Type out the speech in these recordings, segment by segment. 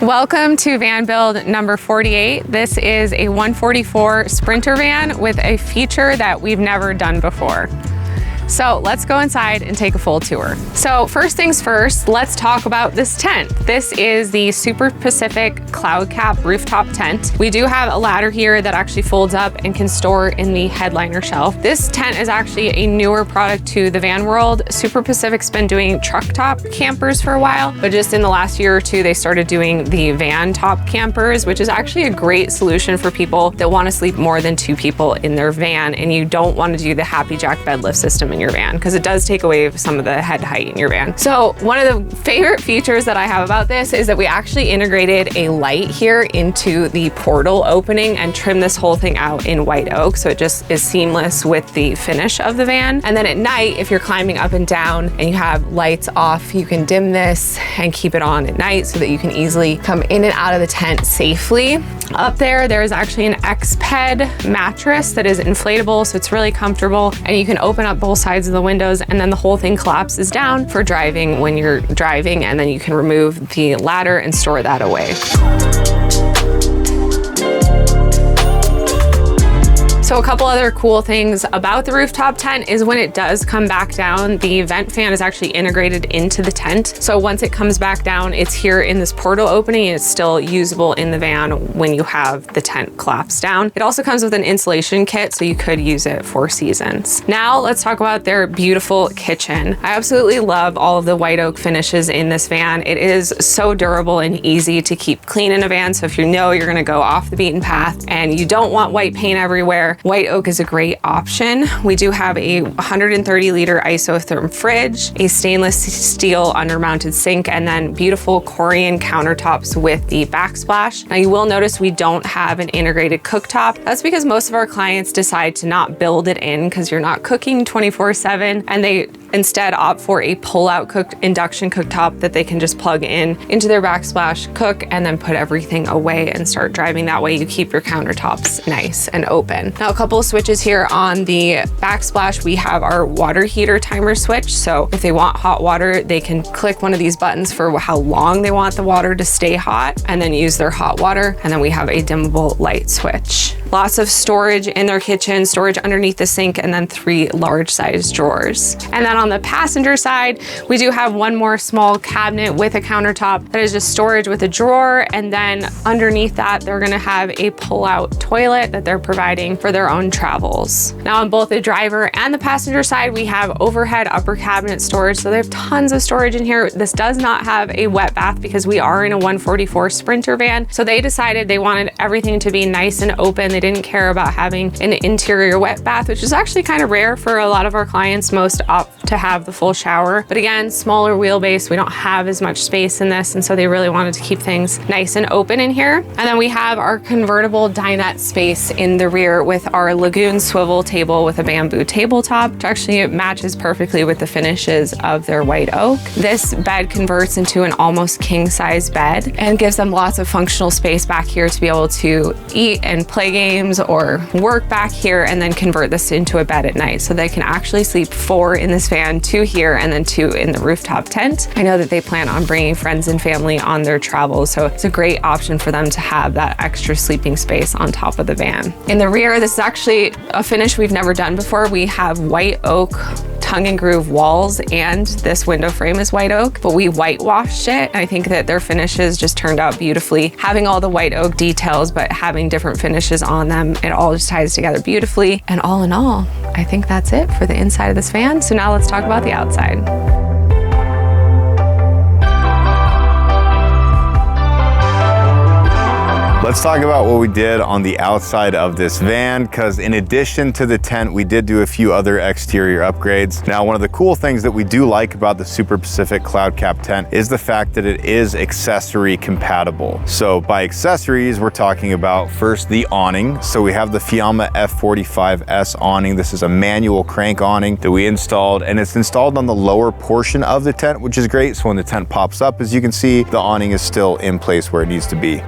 Welcome to van build number 48. This is a 144 Sprinter van with a feature that we've never done before. So let's go inside and take a full tour. So first things first, let's talk about this tent. This is the Super Pacific Cloud Cap Rooftop Tent. We do have a ladder here that actually folds up and can store in the headliner shelf. This tent is actually a newer product to the van world. Super Pacific's been doing truck top campers for a while, but just in the last year or two, they started doing the van top campers, which is actually a great solution for people that want to sleep more than 2 people in their van and you don't want to do the Happy Jack bed lift system in your van because it does take away some of the head height in your van. So one of the favorite features that I have about this is that we actually integrated a light here into the portal opening and trimmed this whole thing out in white oak. So it just is seamless with the finish of the van. And then at night, if you're climbing up and down and you have lights off, you can dim this and keep it on at night so that you can easily come in and out of the tent safely. Up there, there is actually an X-Ped mattress that is inflatable, so it's really comfortable and you can open up both sides of the windows and then the whole thing collapses down for driving when you're driving, and then you can remove the ladder and store that away. So a couple other cool things about the rooftop tent is when it does come back down, the vent fan is actually integrated into the tent. So once it comes back down, it's here in this portal opening and it's still usable in the van when you have the tent collapse down. It also comes with an insulation kit, so you could use it for seasons. Now let's talk about their beautiful kitchen. I absolutely love all of the white oak finishes in this van. It is so durable and easy to keep clean in a van. So if you know you're gonna go off the beaten path and you don't want white paint everywhere, white oak is a great option. We do have a 130 liter isotherm fridge, a stainless steel undermounted sink, and then beautiful Corian countertops with the backsplash. Now you will notice we don't have an integrated cooktop. That's because most of our clients decide to not build it in because you're not cooking 24/7, and they instead opt for a pull-out induction cooktop that they can just plug in into their backsplash, cook, and then put everything away and start driving. That way you keep your countertops nice and open. Now a couple of switches here on the backsplash. We have our water heater timer switch. So if they want hot water, they can click one of these buttons for how long they want the water to stay hot and then use their hot water. And then we have a dimmable light switch. Lots of storage in their kitchen, storage underneath the sink, and then 3 large size drawers. And then on the passenger side, we do have one more small cabinet with a countertop that is just storage with a drawer. And then underneath that, they're gonna have a pull-out toilet that they're providing for their own travels. Now on both the driver and the passenger side, we have overhead upper cabinet storage. So they have tons of storage in here. This does not have a wet bath because we are in a 144 Sprinter van. So they decided they wanted everything to be nice and open. They didn't care about having an interior wet bath, which is actually kind of rare for a lot of our clients. Most opt to have the full shower. But again, smaller wheelbase, we don't have as much space in this. And so they really wanted to keep things nice and open in here. And then we have our convertible dinette space in the rear with our Lagoon swivel table with a bamboo tabletop, which actually matches perfectly with the finishes of their white oak. This bed converts into an almost king size bed and gives them lots of functional space back here to be able to eat and play games or work back here, and then convert this into a bed at night. So they can actually sleep 4 in this van, 2 here, and then 2 in the rooftop tent. I know that they plan on bringing friends and family on their travels, so it's a great option for them to have that extra sleeping space on top of the van. In the rear, this is actually a finish we've never done before. We have white oak tongue and groove walls, and this window frame is white oak, but we whitewashed it. And I think that their finishes just turned out beautifully. Having all the white oak details, but having different finishes on them, it all just ties together beautifully. And all in all, I think that's it for the inside of this van. So now let's talk about the outside. Let's talk about what we did on the outside of this van, because in addition to the tent, we did do a few other exterior upgrades. Now, one of the cool things that we do like about the Super Pacific Cloud Cap tent is the fact that it is accessory compatible. So by accessories, we're talking about first the awning. So we have the Fiamma F45S awning. This is a manual crank awning that we installed, and it's installed on the lower portion of the tent, which is great. So when the tent pops up, as you can see, the awning is still in place where it needs to be.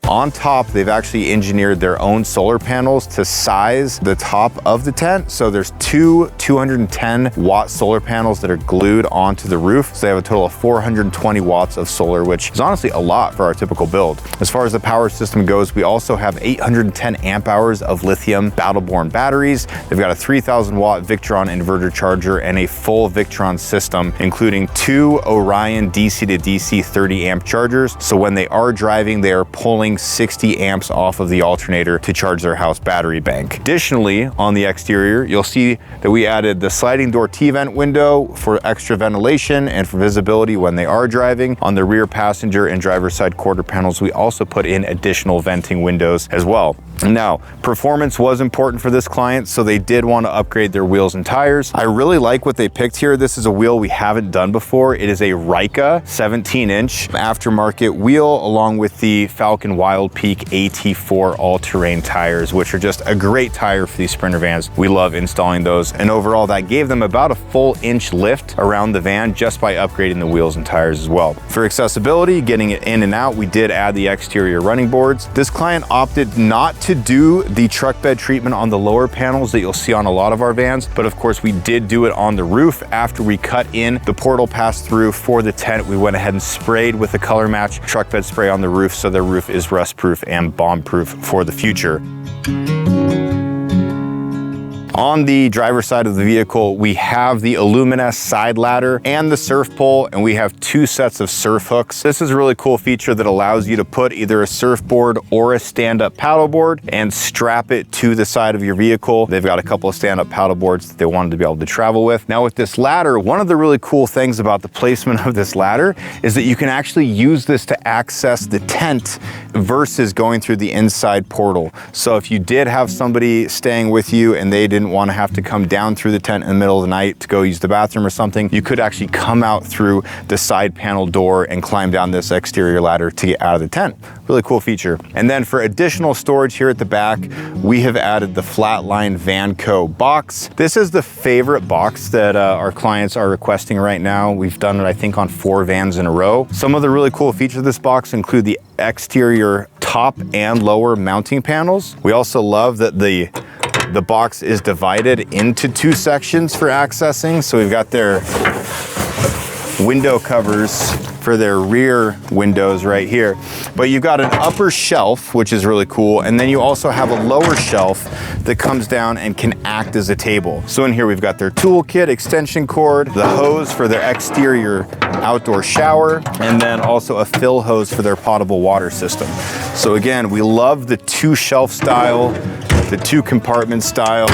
On top, they've actually engineered their own solar panels to size the top of the tent. So there's two 210 watt solar panels that are glued onto the roof. So they have a total of 420 watts of solar, which is honestly a lot for our typical build. As far as the power system goes, we also have 810 amp hours of lithium battle-borne batteries. They've got a 3000 watt Victron inverter charger and a full Victron system, including 2 Orion DC to DC 30 amp chargers. So when they are driving, they are pulling 60 amps off of the alternator to charge their house battery bank. Additionally, on the exterior, you'll see that we added the sliding door T-vent window for extra ventilation and for visibility when they are driving. On the rear passenger and driver's side quarter panels, we also put in additional venting windows as well. Now, performance was important for this client, so they did want to upgrade their wheels and tires. I really like what they picked here. This is a wheel we haven't done before. It is a Rika 17-inch aftermarket wheel along with the Falcon Wild Peak AT4 all-terrain tires, which are just a great tire for these Sprinter vans. We love installing those, and overall that gave them about a full inch lift around the van just by upgrading the wheels and tires as well. For accessibility, getting it in and out, we did add the exterior running boards. This client opted not to do the truck bed treatment on the lower panels that you'll see on a lot of our vans, but of course we did do it on the roof. After we cut in the portal pass-through for the tent, we went ahead and sprayed with a color match truck bed spray on the roof, so the roof is rust-proof and bomb-proof for the future. On the driver's side of the vehicle, we have the Illumina side ladder and the surf pole, and we have 2 sets of surf hooks. This is a really cool feature that allows you to put either a surfboard or a stand-up paddleboard and strap it to the side of your vehicle. They've got a couple of stand-up paddleboards that they wanted to be able to travel with. Now with this ladder, one of the really cool things about the placement of this ladder is that you can actually use this to access the tent versus going through the inside portal. So if you did have somebody staying with you and they didn't want to have to come down through the tent in the middle of the night to go use the bathroom or something, you could actually come out through the side panel door and climb down this exterior ladder to get out of the tent. Really cool feature. And then for additional storage here at the back, we have added the Flatline Vanco box. This is the favorite box that our clients are requesting right now. We've done it, I think, on 4 vans in a row. Some of the really cool features of this box include the exterior top and lower mounting panels. We also love that the box is divided into 2 sections for accessing. So we've got their window covers for their rear windows right here. But you've got an upper shelf, which is really cool. And then you also have a lower shelf that comes down and can act as a table. So in here, we've got their toolkit, extension cord, the hose for their exterior outdoor shower, and then also a fill hose for their potable water system. So again, we love the 2 shelf style, the 2 compartment style,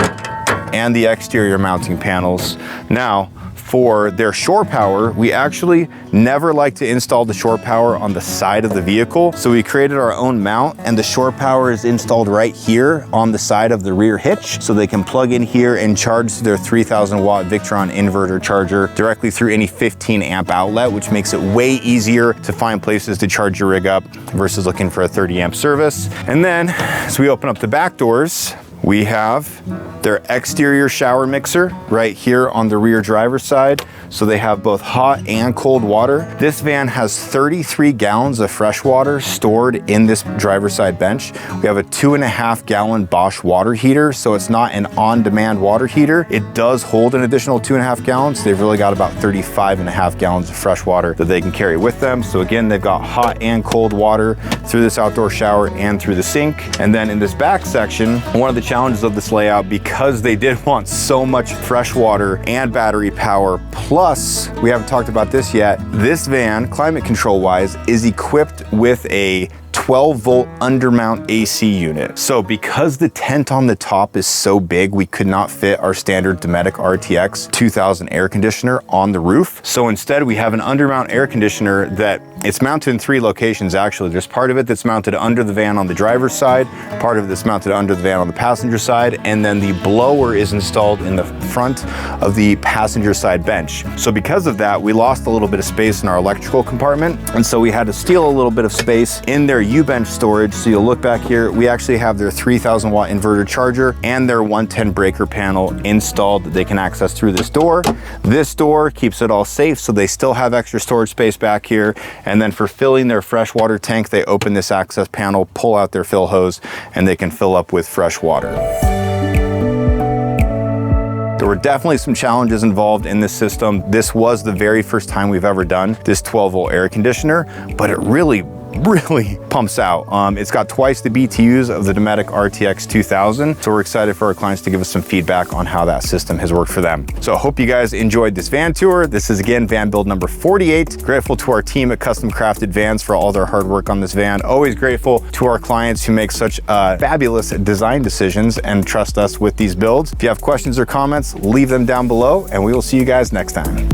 and the exterior mounting panels. Now, for their shore power, we actually never like to install the shore power on the side of the vehicle. So we created our own mount, and the shore power is installed right here on the side of the rear hitch. So they can plug in here and charge their 3000 watt Victron inverter charger directly through any 15 amp outlet, which makes it way easier to find places to charge your rig up versus looking for a 30 amp service. And then as we open up the back doors, we have their exterior shower mixer right here on the rear driver's side. So they have both hot and cold water. This van has 33 gallons of fresh water stored in this driver's side bench. We have a 2.5 gallon Bosch water heater. So it's not an on-demand water heater. It does hold an additional 2.5 gallons. They've really got about 35.5 gallons of fresh water that they can carry with them. So again, they've got hot and cold water through this outdoor shower and through the sink. And then in this back section, one of the challenges of this layout, because they did want so much fresh water and battery power, plus we haven't talked about this yet, this van, climate control wise, is equipped with a 12 volt undermount AC unit. So because the tent on the top is so big, we could not fit our standard Dometic RTX 2000 air conditioner on the roof. So instead we have an undermount air conditioner that it's mounted in 3 locations actually. There's part of it that's mounted under the van on the driver's side, part of it that's mounted under the van on the passenger side, and then the blower is installed in the front of the passenger side bench. So because of that, we lost a little bit of space in our electrical compartment, and so we had to steal a little bit of space in their U-bench storage. So you'll look back here, we actually have their 3000 watt inverter charger and their 110 breaker panel installed that they can access through this door. This door keeps it all safe, so they still have extra storage space back here. And then for filling their freshwater tank, they open this access panel, pull out their fill hose, and they can fill up with fresh water. There were definitely some challenges involved in this system. This was the very first time we've ever done this 12-volt air conditioner, but it really pumps out. It's got twice the BTUs of the Dometic RTX 2000. So we're excited for our clients to give us some feedback on how that system has worked for them. So I hope you guys enjoyed this van tour. This is again van build number 48. Grateful to our team at Custom Crafted Vans for all their hard work on this van. Always grateful to our clients who make such fabulous design decisions and trust us with these builds. If you have questions or comments, leave them down below and we will see you guys next time.